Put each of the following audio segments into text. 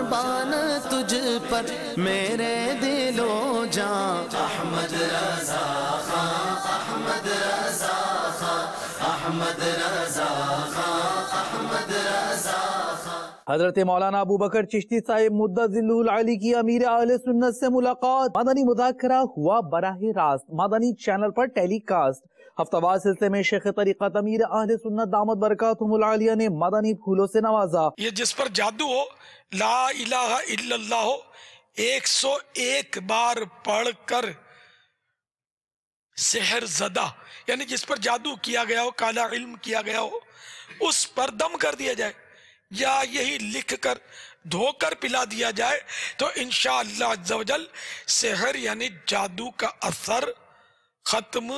قربان تجھ پر میرے دل و جان، احمد رضا خان، احمد رضا خان، احمد رضا خان، احمد رضا خان۔ حضرت مولانا ابو بکر چشتی صاحب مدت ذلہ العالی کی امیر اہل سنت سے ملاقات، مدنی مذاکرہ ہوا براہ راست مدنی چینل پر ٹیلی کاسٹ۔ ہفتہ وار سلسلے میں شیخ طریقت امیر اہل سنت دامت برکاتہم العالیہ نے مدنی پھولوں سے نوازا۔ یہ جس پر جادو ہو، لا الہ الا اللہ ہو، 101 بار پڑھ کر سحر زدہ، یعنی جس پر جادو کیا گیا ہو، کالا علم کیا گیا ہو، اس پر دم کر دیا جائے یا یہی لکھ کر دھو کر پلا دیا جائے تو انشاءاللہ عز و جل سحر یعنی جادو کا اثر ختم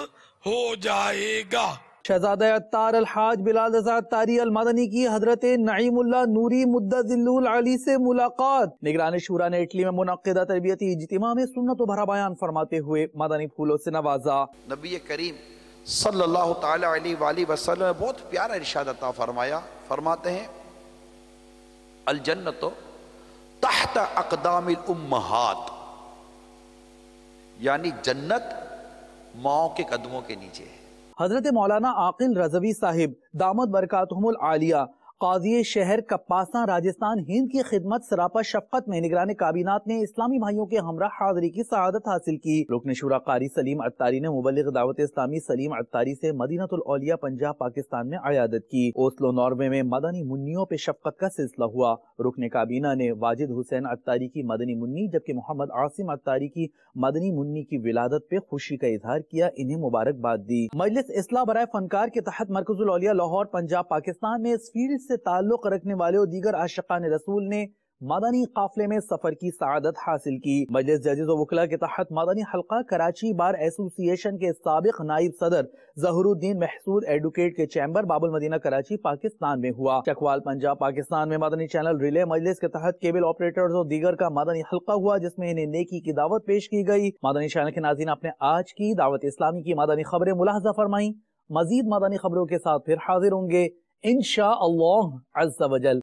ہو جائے گا۔ شہزادہ عطار الحاج بلال رضا عطاری المدنی کی حضرت نعیم اللہ نوری مدت ذلہ العالی سے ملاقات۔ نگران شورا نے اٹلی میں منعقدہ تربیتی اجتماع میں سنت و بھرا بیان فرماتے ہوئے مدنی پھولوں سے نوازا۔ نبی کریم صلی اللہ تعالی علیہ وآلہ وسلم نے بہت پیارا ارشاد عطا فرمایا، فرماتے ہیں الجنت تحت اقدام الامہات، یعنی جنت ماؤں کے قدموں کے نیچے ہے۔ حضرت مولانا عاقل رضوی صاحب دامت برکاتہم العالیہ قاضی شہر کپاساں راجستھان ہند کی خدمت سراپا شفقت میں نگران کابینات نے اسلامی بھائیوں کے ہمراہ حاضری کی سعادت حاصل کی۔ رکن شورا قاری سلیم عطاری نے مبلغ دعوت اسلامی سلیم عطاری سے مدینہ الاولیاء پنجاب پاکستان میں عیادت کی۔ اوسلو ناروے میں مدنی منیوں پہ شفقت کا سلسلہ ہوا۔ رکن کابینہ نے واجد حسین عطاری کی مدنی منی جبکہ محمد عاصم عطاری کی مدنی منی کی ولادت پہ خوشی کا اظہار کیا، انہیں مبارکباد دی۔ مجلس اصلاح برائے فنکار کے تحت مرکز الاولیاء لاہور پنجاب پاکستان میں اس فیلڈ سے تعلق رکھنے والے اور دیگر عاشقان رسول نے مدنی قافلے میں سفر کی سعادت حاصل کی۔ مجلس ججز و وکلاء کے تحت مدنی حلقہ کراچی بار ایسوسی ایشن کے سابق نائب صدر ظہور الدین محسود ایڈوکیٹ کے چیمبر باب المدینہ کراچی پاکستان میں ہوا۔ چکوال پنجاب پاکستان میں مدنی چینل ریلے مجلس کے تحت کیبل آپریٹرز اور دیگر کا مدنی حلقہ ہوا جس میں انہیں نیکی کی دعوت پیش کی گئی۔ مدنی چینل کے ناظرین اپنے آج کی دعوت اسلامی کی مدنی خبریں ملاحظہ فرمائیں۔ مزید مدنی خبروں کے ساتھ پھر حاضر ہوں گے انشاءاللہ عز و جل۔